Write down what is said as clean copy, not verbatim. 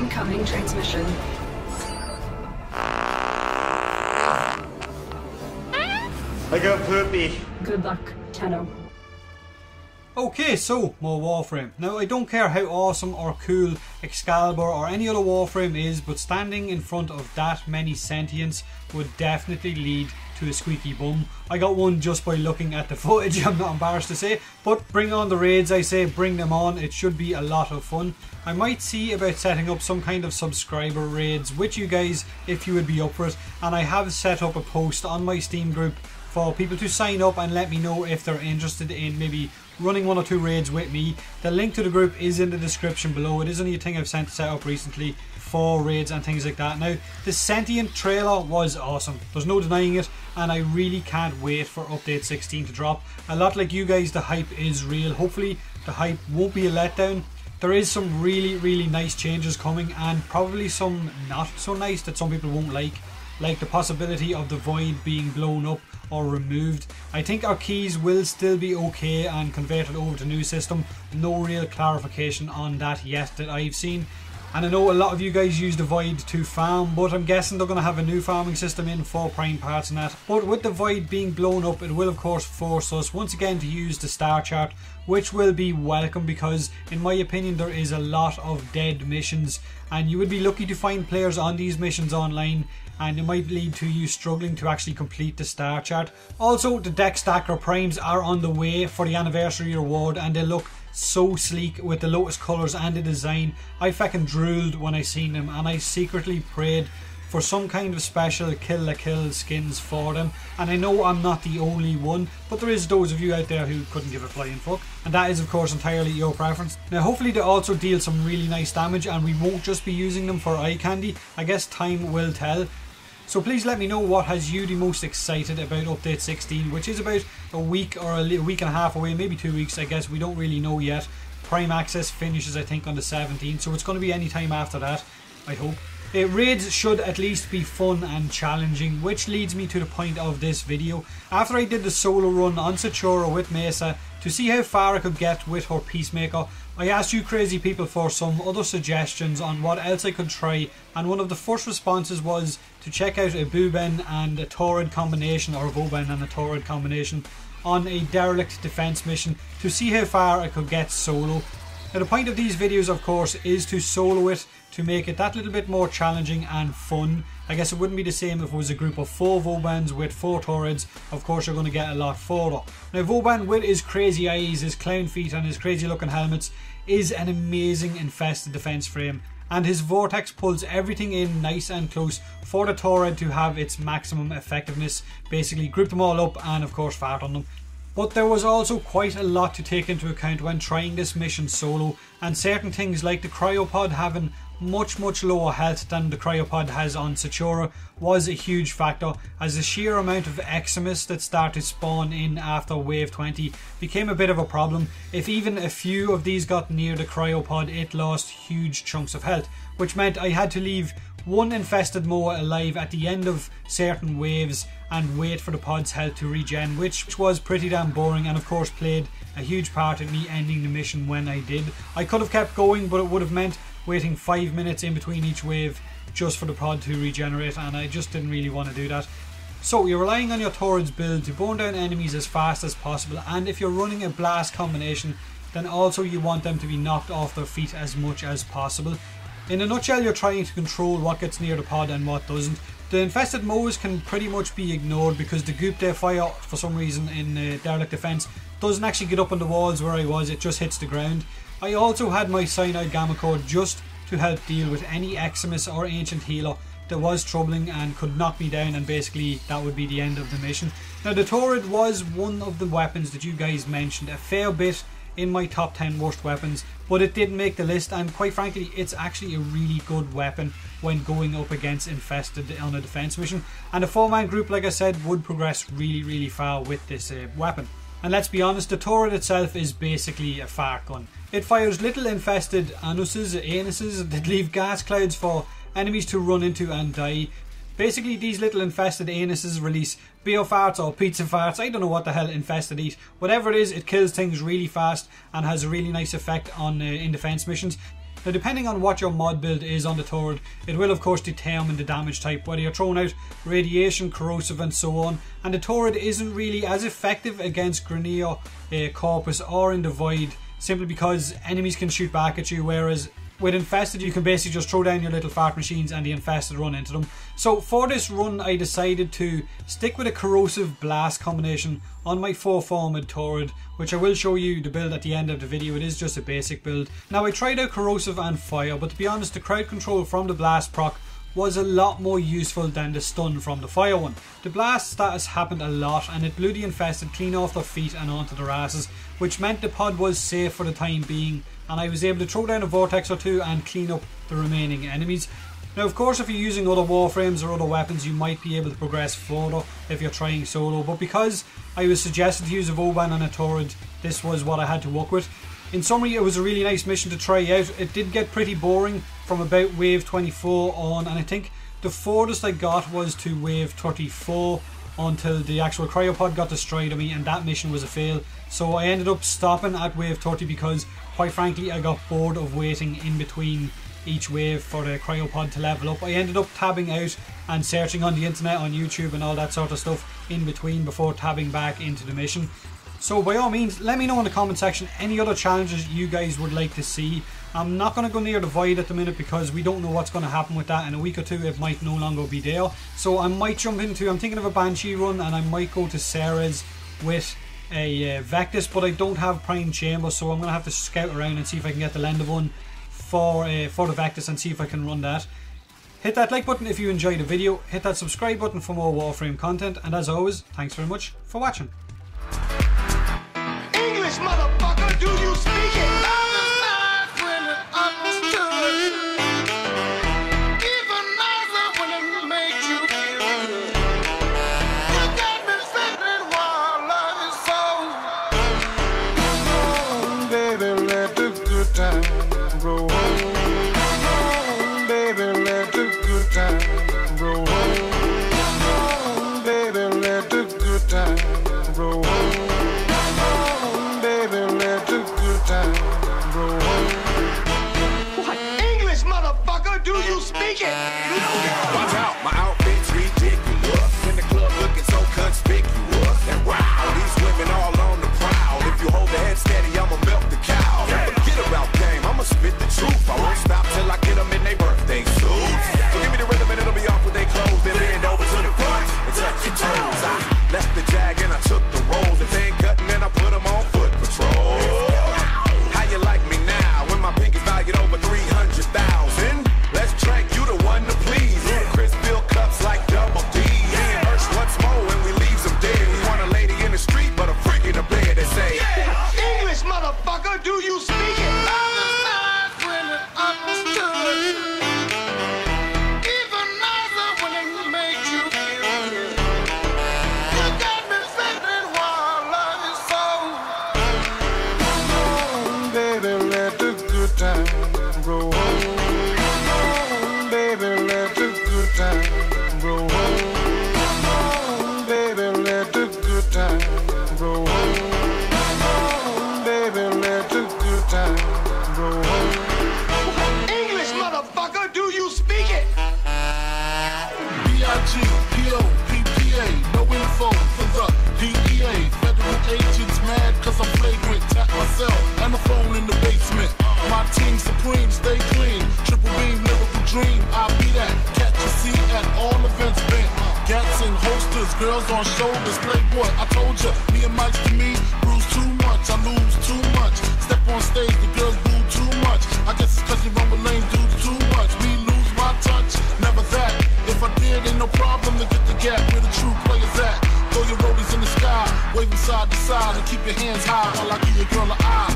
Incoming transmission. I got poopy. Good luck, Tenno. Okay, so more Warframe. Now I don't care how awesome or cool Excalibur or any other Warframe is, but standing in front of that many sentients would definitely lead to a squeaky bum. I got one just by looking at the footage, I'm not embarrassed to say. But bring on the raids, I say, bring them on. It should be a lot of fun. I might see about setting up some kind of subscriber raids with you guys if you would be up for it. And I have set up a post on my Steam group for people to sign up and let me know if they're interested in maybe running 1 or 2 raids with me. The link to the group is in the description below. It is only a thing I've set up recently for raids and things like that. Now, the Sentient trailer was awesome. There's no denying it, and I really can't wait for update 16 to drop. A lot like you guys, the hype is real. Hopefully, the hype won't be a letdown. There is some really nice changes coming, and probably some not so nice that some people won't like the possibility of the void being blown up or removed. I think our keys will still be okay and converted over to new system. No real clarification on that yet that I've seen. And I know a lot of you guys use the void to farm, but I'm guessing they're going to have a new farming system in for prime parts and that. But with the void being blown up, it will of course force us once again to use the star chart, which will be welcome because in my opinion there is a lot of dead missions, and you would be lucky to find players on these missions online, and it might lead to you struggling to actually complete the star chart. Also, the deck stacker primes are on the way for the anniversary reward, and they look so sleek with the Lotus colours and the design. I fucking drooled when I seen them, and I secretly prayed for some kind of special kill la kill skins for them. And I know I'm not the only one, but there is those of you out there who couldn't give a flying fuck, and that is of course entirely your preference. Now hopefully they also deal some really nice damage, and we won't just be using them for eye candy. I guess time will tell. So please let me know what has you the most excited about update 16, which is about a week or a week and a half away, maybe 2 weeks I guess, we don't really know yet. Prime access finishes I think on the 17th, so it's going to be any time after that, I hope. Raids should at least be fun and challenging, which leads me to the point of this video. After I did the solo run on Sechura with Mesa to see how far I could get with her Peacemaker, I asked you crazy people for some other suggestions on what else I could try, and one of the first responses was to check out a Vauban and a Torid combination, or a Vauban and a Torid combination, on a derelict defense mission to see how far I could get solo. Now the point of these videos of course is to solo it, to make it that little bit more challenging and fun. I guess it wouldn't be the same if it was a group of 4 Vaubans with 4 Torids. Of course you're going to get a lot further. Now Vauban with his crazy eyes, his clown feet and his crazy looking helmets is an amazing infested defense frame, and his vortex pulls everything in nice and close for the Torid to have its maximum effectiveness. Basically group them all up and of course fart on them. But there was also quite a lot to take into account when trying this mission solo, and certain things like the cryopod having much lower health than the cryopod has on Sechura was a huge factor, as the sheer amount of Eximus that started spawn in after wave 20 became a bit of a problem. If even a few of these got near the cryopod, it lost huge chunks of health, which meant I had to leave one infested Moa alive at the end of certain waves and wait for the pod's health to regen, which was pretty damn boring, and of course played a huge part in me ending the mission when I did. I could have kept going, but it would have meant waiting 5 minutes in between each wave just for the pod to regenerate, and I just didn't really want to do that. So you're relying on your Torid's build to burn down enemies as fast as possible, and if you're running a blast combination, then also you want them to be knocked off their feet as much as possible. In a nutshell, you're trying to control what gets near the pod and what doesn't. The infested Moas can pretty much be ignored because the goop they fire for some reason in derelict defense doesn't actually get up on the walls where I was, it just hits the ground. I also had my Cyanide Gamma Core just to help deal with any Eximus or Ancient Healer that was troubling and could knock me down, and basically that would be the end of the mission. Now the Torid was one of the weapons that you guys mentioned a fair bit in my top 10 worst weapons, but it didn't make the list, and quite frankly it's actually a really good weapon when going up against infested on a defense mission, and a 4-man group like I said would progress really far with this weapon. And let's be honest, the Torid itself is basically a fart gun. It fires little infested anuses that leave gas clouds for enemies to run into and die. Basically these little infested anuses release beer farts or pizza farts, I don't know what the hell infested eat. Whatever it is, it kills things really fast and has a really nice effect on in defense missions. Now depending on what your mod build is on the Torid, it will of course determine the damage type, whether you're throwing out radiation, corrosive and so on. And the Torid isn't really as effective against Grineer, Corpus or in the Void, simply because enemies can shoot back at you, whereas with Infested you can basically just throw down your little fart machines and the Infested run into them. So for this run I decided to stick with a corrosive blast combination on my 4-formed Torid, which I will show you the build at the end of the video. It is just a basic build. Now I tried out corrosive and fire, but to be honest the crowd control from the blast proc was a lot more useful than the stun from the fire one. The blast status happened a lot and it blew the Infested clean off their feet and onto their asses, which meant the pod was safe for the time being, and I was able to throw down a vortex or two and clean up the remaining enemies. Now of course if you're using other Warframes or other weapons you might be able to progress further if you're trying solo, but because I was suggested to use a Vauban and a Torid, this was what I had to work with. In summary, it was a really nice mission to try out. It did get pretty boring from about wave 24 on, and I think the furthest I got was to wave 34 until the actual cryopod got destroyed on me, and that mission was a fail. So I ended up stopping at wave 30 because quite frankly I got bored of waiting in between each wave for the cryopod to level up. I ended up tabbing out and searching on the internet, on YouTube and all that sort of stuff in between before tabbing back into the mission. So by all means, let me know in the comment section any other challenges you guys would like to see. I'm not going to go near the Void at the minute because we don't know what's going to happen with that. In a week or two it might no longer be there. So I might jump into, I'm thinking of a Banshee run, and I might go to Ceres with a Vectis, but I don't have Prime Chamber, so I'm going to have to scout around and see if I can get the Lender one for the Vectis and see if I can run that. Hit that like button if you enjoyed the video, hit that subscribe button for more Warframe content, and as always, thanks very much for watching. English, motherfucker, do you speak it? Watch out, my outfit's ridiculous. In the club looking so conspicuous. And wow, these women all on the prowl. If you hold the head steady, I'ma milk the cow. Forget about game, I'ma spit the truth. I won't stop till I get them in their birthday suits. So give me the rhythm and it'll be off with their clothes. Then bend over to the front and touch your toes. I left the jag and I took the rolls. If they ain't cutting, then I put them on foot patrol. How you like me now when my pinky's valued over 300,000? Let's drink, you the one to please. Chris fill cups like double D. Me and Hirsch once more when we leaves them dead. We want a lady in the street, but a freak in the bed. They say, English, motherfucker, do you speak it? Love is not really understood. Even nicer when it makes you feel good. You got me thinking while love is so. Come on, baby, let the good time roll on. Roll on, baby, let the good time roll on, baby, let the good time roll on. English, motherfucker, do you speak it? B-I-G-P-O-P-P-A, no info for the DEA. Federal agents mad cause I'm flagrant. Tap myself and the phone in the basement. My team supreme, stay clean. Triple beam, lyrical dream, I'll be that. Catch a seat at all events bent. Gats and holsters, girls on shoulders. Playboy, I told ya, me and Mike's to me. Bruise too much, I lose too much. Step on stage, the girls boo too much. I guess it's cause you run with lame dudes too much. Me lose my touch, never that. If I did, ain't no problem to get the gap where the true players at. Throw your rollies in the sky, waving side to side, and keep your hands high while I give your girl an eye.